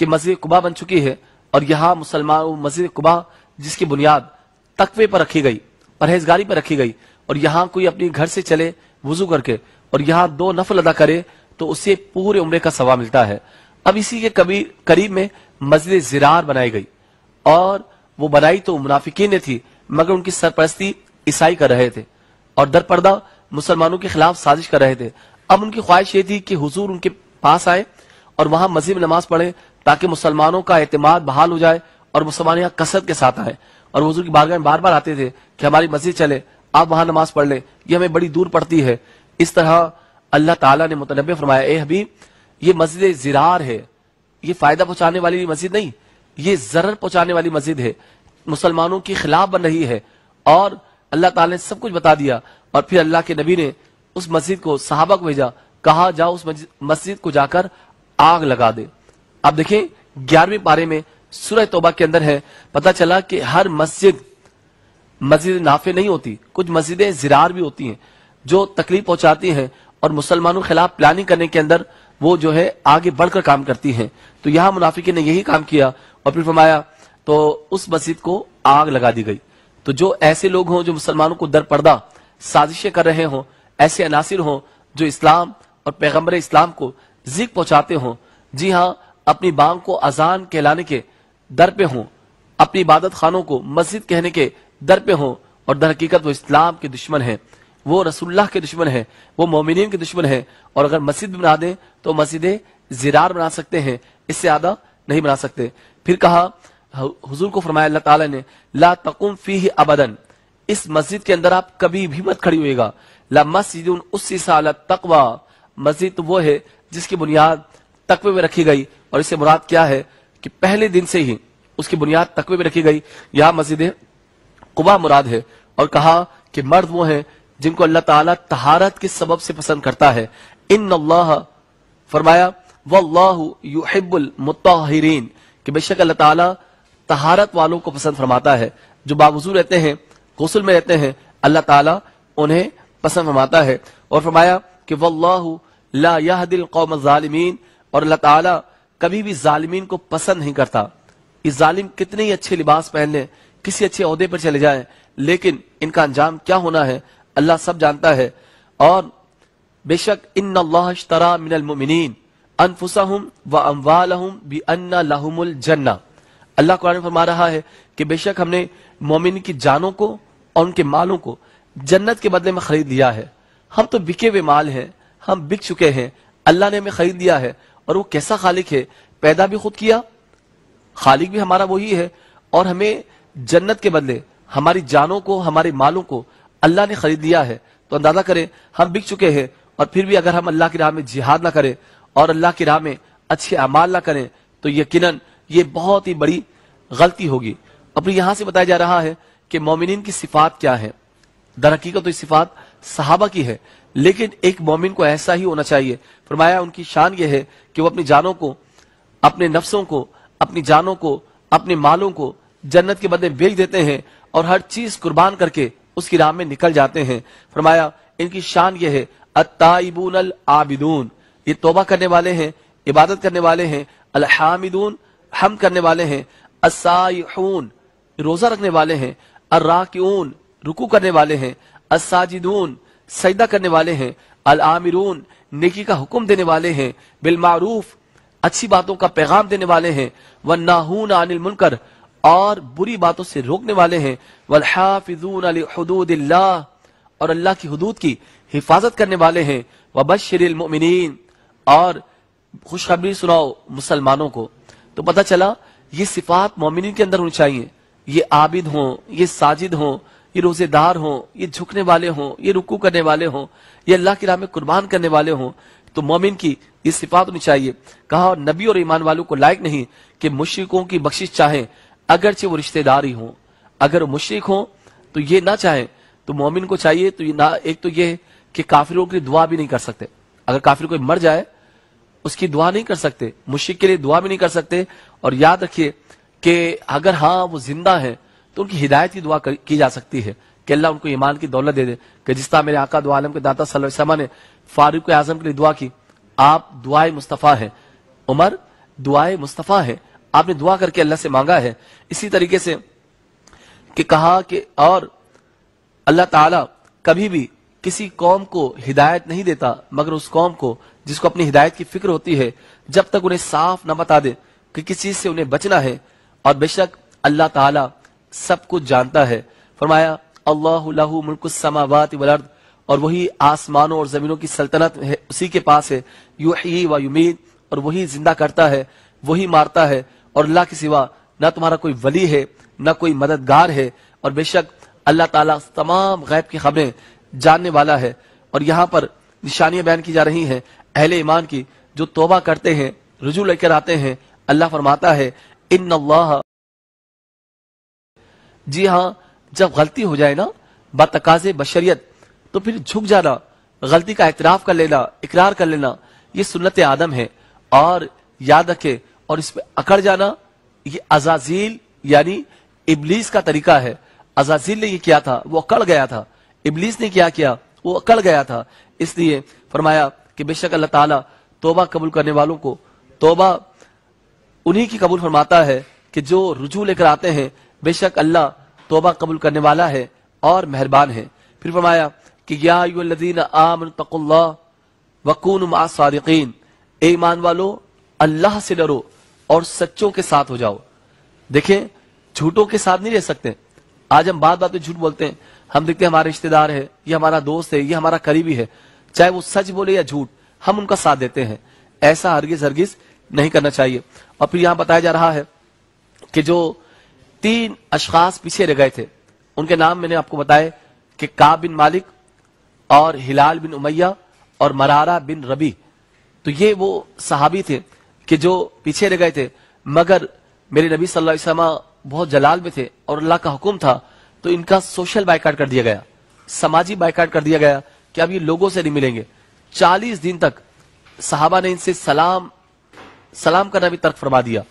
کہ مسجد قبا بن چکی ہے اور یہاں مسلمان مسجد قبا جس کی بنیاد تقوی پر رکھی گئی، پرہیزگاری پر رکھی گئی، اور یہاں کوئی اپنی گھر سے چلے وضو کر کے اور یہاں 2 نفل ادا کرے تو اسے پورے عمرے کا ثواب ملتا ہے۔ اب اسی کے قریب میں مسجد زرار بنائی گئی، اور وہ بنائی تو منافقین نے تھی، مگر ان کی سرپرستی عیسائی کر رہے تھے اور در پردہ مسلمانوں کے خلاف سازش کر رہے تھے۔ اب ان کی خواہش یہ تھی کہ حضور ان کے پاس آئے اور وہاں مسجد میں نماز پڑھیں تاکہ مسلمانوں کا اعتماد بحال ہو جائے اور مسلمان یہاں کثرت کے ساتھ آئے، اور حضور کی بارگاہ میں بار بار آتے تھے کہ ہماری مسجد چلے، آپ وہاں نماز پڑھ لیں، یہ ہمیں بڑی دور پڑتی ہے۔ اس طرح اللہ تعالیٰ نے متنبہ فرمایا، اے حبیب یہ مسجد زرار ہے، یہ فائدہ پہنچانے والی مسجد نہیں، یہ ضرر پہنچانے والی مسجد ہے، مسلمانوں کے خلاف بن رہی ہے۔ اور اللہ تعالیٰ نے سب کچھ بتا دیا، اور پھر اللہ کے نبی نے اس مسجد کو صحابہ کو بھیجا، کہا جاؤ اس مسجد کو جا کر آگ لگا دے۔ اب دیکھیں 11ویں پارے میں سورہ توبہ کے اندر ہے، پتا چلا کہ ہر مسجد نافع نہیں ہوتی، کچھ مسجدیں زرار بھی ہوتی ہیں جو تکلیف پہنچاتی ہیں اور مسلمانوں کے خلاف پلاننگ کرنے کے اندر وہ جو ہے آگے بڑھ کر کام کرتی ہیں۔ تو یہاں منافقین نے یہی کام کیا اور پھر فرمایا تو اس مسجد کو آگ لگا دی گئی۔ تو جو ایسے لوگ ہوں جو مسلمانوں کو در پردہ سازشیں کر رہے ہوں، ایسے عناصر ہوں جو اسلام اور پیغمبر اسلام کو ذکر پہنچاتے ہوں، جی ہاں اپنی بانگ کو اذان کہلانے کے در پہ ہوں، اپنی عبادت خانوں کو مسجد کہنے کے در پہ ہوں، اور در حقیقت وہ اسلام کے دشمن ہیں، وہ رسول اللہ کے دشمن ہیں، وہ مومنین کے دشمن ہیں، اور اگر مسجد بنا دیں تو مسجد زرار بنا سکتے ہیں، اس سے زیادہ نہیں بنا سکتے۔ پھر کہا حضور کو فرمایا اللہ تعالیٰ نے، لا تقم فیہ ابدا، اس مسجد کے اندر آپ کبھی بھی مت کھڑی ہوئے گا، لا مسجد اسس علی التقوی، مسجد تو وہ ہے جس کی بنیاد تقوی میں رکھی گئی، اور اس سے مراد کیا ہے کہ پہلے دن سے ہی اس کی بنیاد تقوی میں رکھی گئی۔ یہاں مسجد قبا مراد ہے، اور کہا کہ مرد وہ ہیں جن کو اللہ تعالیٰ طہارت کے سبب سے پسند کرتا ہے۔ ان اللہ، فرمایا واللہ یحب المطہرین، کہ بے شک اللہ تعالیٰ طہارت والوں کو پسند فرماتا ہے، جو باوضو رہتے ہیں، غسل میں رہتے ہیں، اللہ تعالیٰ انہیں پسند فرماتا ہے۔ اور فرمایا کہ واللہ لا یہدی القوم الظالمین، اور اللہ تعالیٰ کبھی بھی ظالمین کو پسند نہیں کرتا۔ یہ ظالم کتنے ہی اچھے لباس پہن لیں، کسی اچھے عہدے پر چلے جائیں، لیکن ان کا انجام کیا ہونا ہے اللہ سب جانتا ہے۔ اور بے شک ان اللہ اشترى من المؤمنین انفسهم واموالهم بان لهم الجنہ، اللہ قرآن میں فرما رہا ہے کہ بے شک ہم نے مومن کی جانوں کو اور ان کے مالوں کو جنت کے بدلے میں خرید لیا ہے۔ ہم تو بکے ہوئے مال ہیں، ہم بک چکے ہیں، اللہ نے ہمیں خرید لیا ہے، اور وہ کیسا خالق ہے، پیدا بھی خود کیا، خالق بھی ہمارا وہی ہے، اور ہمیں جنت کے بدلے ہماری جانوں کو، ہمارے مالوں کو اللہ نے خرید لیا ہے۔ تو اندازہ کریں ہم بک چکے ہیں، اور پھر بھی اگر ہم اللہ کی راہ میں جہاد نہ کریں اور اللہ کی راہ میں اچھے اعمال نہ کریں تو یقیناً یہ بہت ہی بڑی غلطی ہوگی۔ اب یہاں سے بتایا جا رہا ہے کہ مومنین کی صفات کیا ہیں۔ در حقیقت تو یہ صفات صحابہ کی ہے، لیکن ایک مومن کو ایسا ہی ہونا چاہیے۔ فرمایا ان کی شان یہ ہے کہ وہ اپنی جانوں کو، اپنے نفسوں کو، اپنی جانوں کو، اپنے مالوں کو جنت کے بدلے بیچ دیتے ہیں، اور ہر چیز قربان کر کے اس کی راہ میں نکل جاتے ہیں۔ فرمایا ان کی شان یہ ہے التائبون العابدون، یہ توبہ کرنے والے ہیں، عبادت کرنے والے ہیں، الحامدون، حمد کرنے والے ہیں، السائحون، روزہ رکھنے والے ہیں، الراکعون، رکوع کرنے والے ہیں، الساجدون، سجدہ کرنے والے ہیں، الامرون، نیکی کا حکم دینے والے ہیں، بالمعروف، اچھی باتوں کا پیغام دینے والے ہیں، والناہون عن المنکر، اور بری باتوں سے روکنے والے ہیں، والحافظون لحدود اللہ، اور اللہ کی حدود کی حفاظت کرنے والے ہیں، وبشر المؤمنین، اور خوشخبری سناؤ مسلمانوں کو۔ تو پتہ چلا یہ صفات مومنین کے اندر ہونی چاہیے، یہ عابد ہوں، یہ ساجد ہوں، یہ روزے دار ہوں، یہ جھکنے والے ہوں، یہ رکوع کرنے والے ہوں، یہ اللہ کی راہ میں قربان کرنے والے ہوں، تو مومن کی یہ صفات ہونی چاہیے۔ کہا اور نبی اور ایمان والوں کو لائق نہیں کہ مشرکوں کی بخشش چاہیں اگرچہ وہ رشتہ دار ہی ہوں۔ اگر وہ مشرک ہوں تو یہ نہ چاہیں، تو مومن کو چاہیے تو ایک تو یہ کہ کافروں کے لیے دعا بھی نہیں کر سکتے، اگر کافر کوئی مر جائے اس کی دعا نہیں کر سکتے، مشرک کے لیے دعا بھی نہیں کر سکتے۔ اور یاد رکھیے کہ اگر ہاں وہ زندہ ہیں تو ان کی ہدایت کی دعا کی جا سکتی ہے کہ اللہ ان کو ایمان کی دولت دے دے، کہ جس طرح میرے آقا دو عالم کے داتا صلی اللہ علیہ وسلم نے فاروق اعظم کے لیے دعا کی، آپ دعائے مصطفیٰ ہیں۔ عمر دعائے مصطفیٰ ہے، آپ نے دعا کر کے اللہ سے مانگا ہے۔ اسی طریقے سے کہ کہا کہ اور اللہ تعالیٰ کبھی بھی کسی قوم کو ہدایت نہیں دیتا مگر اس قوم کو جس کو اپنی ہدایت کی فکر ہوتی ہے، جب تک انہیں صاف نہ بتا دے کہ کس چیز سے انہیں بچنا ہے، اور بے شک اللہ تعالیٰ سب کچھ جانتا ہے۔ فرمایا اللہ لہ ملک السماوات والارض، اور وہی آسمانوں اور زمینوں کی سلطنت ہے، اسی کے پاس ہے، یحیی و یمیت، اور وہی زندہ کرتا ہے، وہی مارتا ہے، اور اللہ کے سوا نہ تمہارا کوئی ولی ہے نہ کوئی مددگار ہے، اور بے شک اللہ تعالیٰ تمام غیب کی خبریں جاننے والا ہے۔ اور یہاں پر نشانیاں بیان کی جا رہی ہیں اہل ایمان کی جو توبہ کرتے ہیں، رجوع لے کر آتے ہیں۔ اللہ فرماتا ہے ان اللہ، جی ہاں، جب غلطی ہو جائے نا بتقاضے بشریت تو پھر جھک جانا، غلطی کا اعتراف کر لینا، اقرار کر لینا، یہ سنت آدم ہے۔ اور یاد رکھے، اور اس پہ اکڑ جانا یہ عزازیل یعنی ابلیس کا طریقہ ہے۔ عزازیل نے یہ کیا تھا، وہ اکڑ گیا تھا۔ ابلیس نے کیا وہ اکڑ گیا تھا۔ اس لیے فرمایا کہ بے شک اللہ تعالیٰ توبہ قبول کرنے والوں کو توبہ انہی کی قبول فرماتا ہے کہ جو رجوع لے کر آتے ہیں۔ بے شک اللہ توبہ قبول کرنے والا ہے اور مہربان ہے۔ پھر فرمایا کہ یا ایھا الذین آمنوا اتقوا اللہ وکونوا مع الصادقین، اے ایمان والو اللہ سے ڈرو اور سچوں کے ساتھ ہو جاؤ۔ دیکھیں، جھوٹوں کے ساتھ نہیں رہ سکتے۔ آج ہم بات میں جھوٹ بولتے ہیں، ہم دیکھتے ہیں ہمارے رشتہ دار ہے، یہ ہمارا دوست ہے، یہ ہمارا قریبی ہے، چاہے وہ سچ بولے یا جھوٹ، ہم ان کا ساتھ دیتے ہیں۔ ایسا ہرگز نہیں کرنا چاہیے۔ اور پھر یہاں بتایا جا رہا ہے کہ جو 3 اشخاص پیچھے رہ گئے تھے، ان کے نام میں نے آپ کو بتائے کہ کعب بن مالک اور ہلال بن امیہ اور مرارہ بن ربی، تو یہ وہ صحابی تھے کہ جو پیچھے رہ گئے تھے، مگر میرے نبی صلی اللہ علیہ وسلم بہت جلال میں تھے اور اللہ کا حکم تھا تو ان کا سوشل بائیکاٹ کر دیا گیا، سماجی بائیکاٹ کر دیا گیا کہ اب یہ لوگوں سے نہیں ملیں گے۔ 40 دن تک صحابہ نے ان سے سلام کرنا بھی ترک فرما دیا،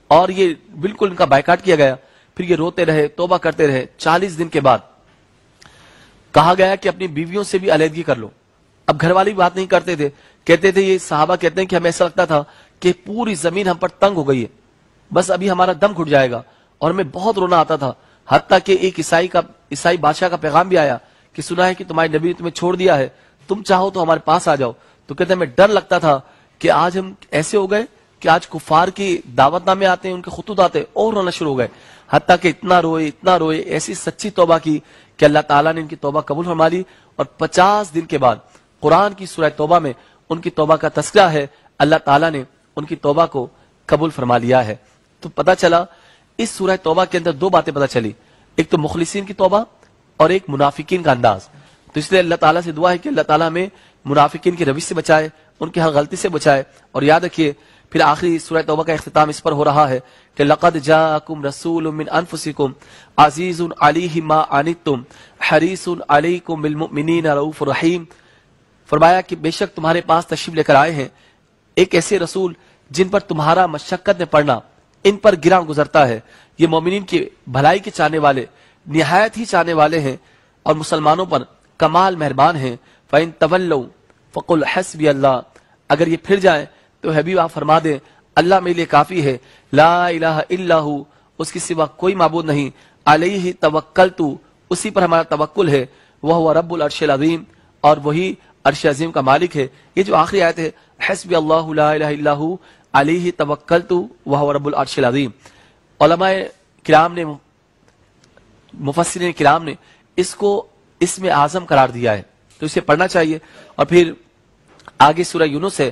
اور یہ بالکل ان کا بائیکاٹ کیا گیا۔ پھر یہ روتے رہے، توبہ کرتے رہے۔ 40 دن کے بعد کہا گیا کہ اپنی بیویوں سے بھی علیحدگی کر لو۔ اب گھر والی بات نہیں کرتے تھے، کہتے تھے، یہ صحابہ کہتے ہیں کہ ہمیں ایسا لگتا تھا کہ پوری زمین ہم پر تنگ ہو گئی ہے، بس ابھی ہمارا دم گھٹ جائے گا، اور ہمیں بہت رونا آتا تھا۔ حتیٰ کہ ایک عیسائی بادشاہ کا پیغام بھی آیا کہ سنا ہے کہ تمہارے نبی نے تمہیں چھوڑ دیا ہے، تم چاہو تو ہمارے پاس آ جاؤ۔ تو کہتے ہیں ہمیں ڈر لگتا تھا کہ آج ہم ایسے ہو گئے کہ آج کفار کی دعوت نامے آتے ہیں، ان کے خطوط آتے ہیں، اور رونا شروع ہو گئے۔ حتیٰ کہ اتنا روئے، ایسی سچی توبہ کی کہ اللہ تعالیٰ نے ان کی توبہ قبول فرما لی۔ اور 50 دن کے بعد قرآن کی سورہ توبہ میں ان کی توبہ کا تذکرہ ہے، اللہ تعالیٰ نے ان کی توبہ کو قبول فرما لیا ہے۔ تو پتہ چلا اس سورہ توبہ کے اندر 2 باتیں پتہ چلی، ایک تو مخلصین کی توبہ اور ایک منافقین کا انداز۔ تو اس لیے اللہ تعالیٰ سے دعا ہے کہ اللہ تعالیٰ ہمیں منافقین کی روش سے بچائے، ان کی ہر غلطی سے بچائے۔ اور یاد رکھیے پھر آخری سورہ توبہ کا اختتام اس پر ہو رہا ہے کہ لقد جاءکم رسول من انفسکم عزیز علیہ ما عنتم حریص علیکم بالمؤمنین رؤوف رحیم۔ فرمایا کہ بے شک تمہارے پاس تشریف لے کر آئے ہیں ایک ایسے رسول جن پر تمہارا مشقت میں پڑنا ان پر گراں گزرتا ہے، یہ مومنین کی بھلائی کے چاہنے والے، نہایت ہی چاہنے والے ہیں، اور مسلمانوں پر کمال مہربان ہیں۔ فَإِن تَوَلَّوْا فَقُلْ حَسْبِيَ اللَّهُ، اگر یہ پھر جائیں تو حبیب آپ فرما دیں اللہ میرے لیے کافی ہے، لا الہ الا ہو، اس کی سوا کوئی معبود نہیں، علیہ توکلت، اسی پر ہمارا توکل ہے، وہو رب العرش العظیم، اور وہی عرش عظیم کا مالک ہے۔ یہ جو آخری آیت ہے حسبی اللہ لا الہ الا ہو علیہ توکلت وہو رب العرش العظیم، علماء کرام نے، مفسرین کرام نے اس کو اسم اعظم قرار دیا ہے، تو اسے پڑھنا چاہیے۔ اور پھر آگے سورہ یونس ہے،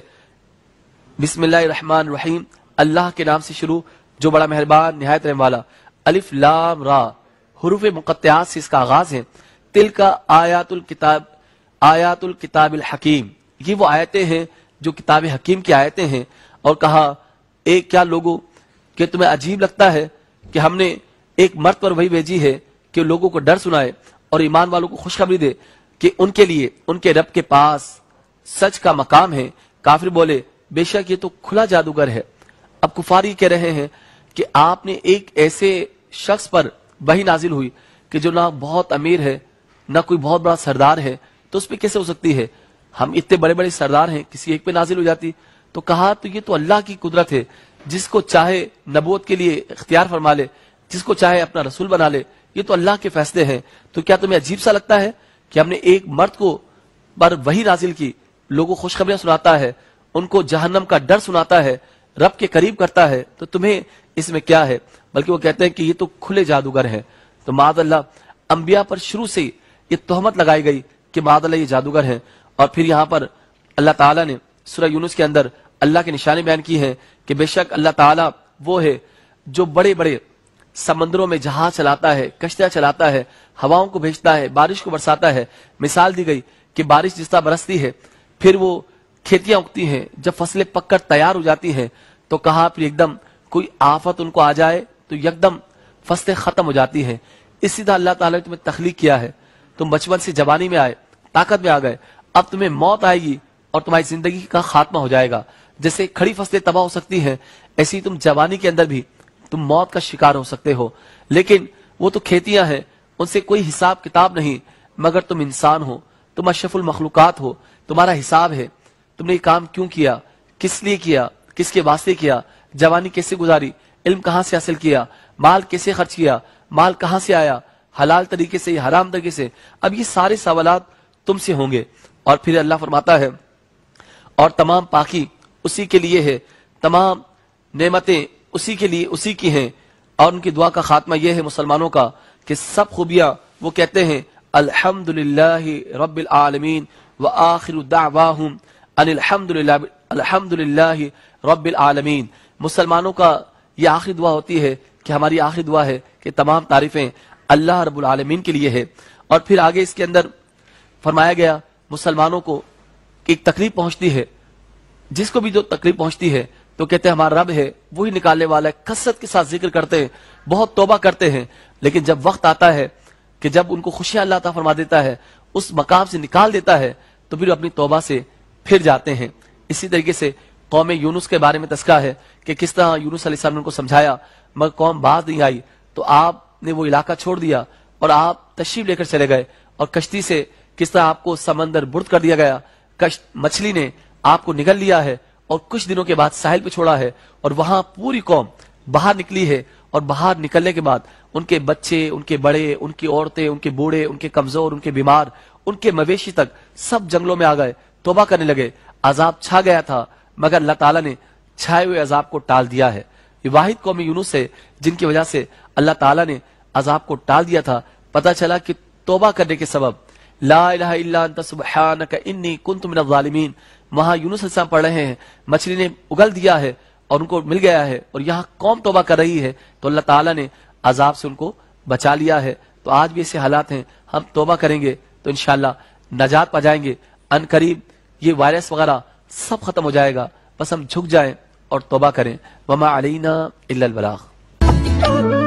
بسم اللہ الرحمن الرحیم، اللہ کے نام سے شروع جو بڑا مہربان نہایت رحم والا۔ الف لام را، حروف مقطعات سے اس کا آغاز ہے۔ تلک آیات الکتاب الحکیم، یہ وہ آیتیں ہیں جو کتاب حکیم کی آیتیں ہیں۔ اور کہا ایک کیا لوگوں کہ تمہیں عجیب لگتا ہے کہ ہم نے ایک مرد پر وحی بھیجی ہے کہ لوگوں کو ڈر سنائے اور ایمان والوں کو خوشخبری دے کہ ان کے لیے ان کے رب کے پاس سچ کا مقام ہے۔ کافر بولے بے شک یہ تو کھلا جادوگر ہے۔ اب کفار یہ کہہ رہے ہیں کہ آپ نے ایک ایسے شخص پر وحی نازل ہوئی کہ جو نہ بہت امیر ہے نہ کوئی بہت بڑا سردار ہے، تو اس پہ کیسے ہو سکتی ہے؟ ہم اتنے بڑے بڑے سردار ہیں، کسی ایک پہ نازل ہو جاتی۔ تو کہا تو یہ تو اللہ کی قدرت ہے، جس کو چاہے نبوت کے لیے اختیار فرما لے، جس کو چاہے اپنا رسول بنا لے، یہ تو اللہ کے فیصلے ہیں۔ تو کیا تمہیں عجیب سا لگتا ہے کہ ہم نے ایک مرد کو پر وحی نازل کی، لوگوں کو خوشخبریاں سناتا ہے، ان کو جہنم کا ڈر سناتا ہے، رب کے قریب کرتا ہے، تو تمہیں اس میں کیا ہے؟ بلکہ وہ کہتے ہیں کہ یہ تو کھلے جادوگر ہیں۔ تو معاذ اللہ انبیاء پر شروع سے یہ تہمت لگائی گئی کہ معاذ اللہ یہ جادوگر ہیں۔ اور پھر یہاں پر اللہ تعالیٰ نے سورہ یونس کے اندر اللہ کی نشانی بیان کی ہے کہ بے شک اللہ تعالیٰ وہ ہے جو بڑے بڑے سمندروں میں جہاز چلاتا ہے، کشتیاں چلاتا ہے، ہواؤں کو بھیجتا ہے، بارش کو برساتا ہے۔ مثال دی گئی کہ بارش جس طرح برستی ہے، پھر وہ کھیتیاں اگتی ہیں، جب فصلیں پک کر تیار ہو جاتی ہیں تو کہا پھر ایک دم کوئی آفت ان کو آ جائے تو یکدم فصلیں ختم ہو جاتی ہیں۔ اسی طرح اللہ تعالیٰ نے تمہیں تخلیق کیا ہے، تم بچپن سے جوانی میں آئے، طاقت میں آ گئے، اب تمہیں موت آئے گی اور تمہاری زندگی کا خاتمہ ہو جائے گا۔ جیسے کھڑی فصلیں تباہ ہو سکتی ہیں، ایسی تم جوانی کے اندر بھی تم موت کا شکار ہو سکتے ہو۔ لیکن وہ تو کھیتیاں ہیں، ان سے کوئی حساب کتاب نہیں، مگر تم انسان ہو، تم اشرف المخلوقات ہو، تمہارا حساب ہے۔ تم نے یہ کام کیوں کیا، کس لیے کیا، کس کے واسطے کیا، جوانی کیسے گزاری، علم کہاں سے حاصل کیا، مال کیسے خرچ کیا، مال کہاں سے آیا، حلال طریقے سے یا حرام طریقے سے۔ اب یہ سارے سوالات تم سے ہوں گے۔ اور پھر اللہ فرماتا ہے اور تمام پاکی اسی کے لیے ہے، تمام نعمتیں اسی کے لیے، اسی کی ہیں۔ اور ان کی دعا کا خاتمہ یہ ہے مسلمانوں کا کہ سب خوبیاں وہ کہتے ہیں الحمدللہ رب العالمین وآخر دعواہم ان الحمدللہ رب العالمین۔ مسلمانوں کا یہ آخری دعا ہوتی ہے کہ ہماری آخری دعا ہے کہ تمام تعریفیں اللہ رب العالمین کے لیے ہے۔ اور پھر آگے اس کے اندر فرمایا گیا مسلمانوں کو ایک تکلیف پہنچتی ہے، جس کو بھی جو تکلیف پہنچتی ہے تو کہتے ہیں ہمارا رب ہے، وہی نکالنے والا ہے، کثرت کے ساتھ ذکر کرتے ہیں، بہت توبہ کرتے ہیں۔ لیکن جب وقت آتا ہے کہ جب ان کو خوشیاں اللہ تعالیٰ فرما دیتا ہے، اس مقام سے نکال دیتا ہے، تو پھر اپنی توبہ سے پھر جاتے ہیں۔ اسی طریقے سے قوم یونس کے بارے میں تذکرہ ہے کہ کس طرح یونس علیہ السلام نے ان کو سمجھایا، مگر قوم باز نہیں آئی، تو آپ نے وہ علاقہ چھوڑ دیا اور آپ تشریف لے کر چلے گئے، اور کشتی سے کس طرح آپ کو سمندر برد کر دیا گیا، مچھلی نے آپ کو نگل لیا ہے اور کچھ دنوں کے بعد ساحل پہ چھوڑا ہے، اور وہاں پوری قوم باہر نکلی ہے، اور باہر نکلنے کے بعد ان کے بچے، ان کے بڑے، ان کی عورتیں، ان کے بوڑھے، ان کے کمزور، ان کے بیمار، ان کے مویشی تک سب جنگلوں میں آ گئے، توبہ کرنے لگے۔ عذاب چھا گیا تھا، مگر اللہ تعالیٰ نے چھائے ہوئے عذاب کو ٹال دیا ہے۔ یہ واحد قوم یونس ہے جن کی وجہ سے اللہ تعالیٰ نے عذاب کو ٹال دیا تھا۔ پتہ چلا کہ توبہ کرنے کے سبب لا الہ الا انت سبحانک انی کنت من الظالمین، وہاں یونس علیہ السلام پڑھ رہے ہیں، مچھلی نے اگل دیا ہے اور ان کو مل گیا ہے، اور یہاں قوم توبہ کر رہی ہے، تو اللہ تعالیٰ نے عذاب سے ان کو بچا لیا ہے۔ تو آج بھی ایسے حالات ہیں، ہم توبہ کریں گے تو انشاءاللہ نجات پا جائیں گے۔ ان قریب یہ وائرس وغیرہ سب ختم ہو جائے گا، بس ہم جھک جائیں اور توبہ کریں۔ وما علینا الا البلاغ۔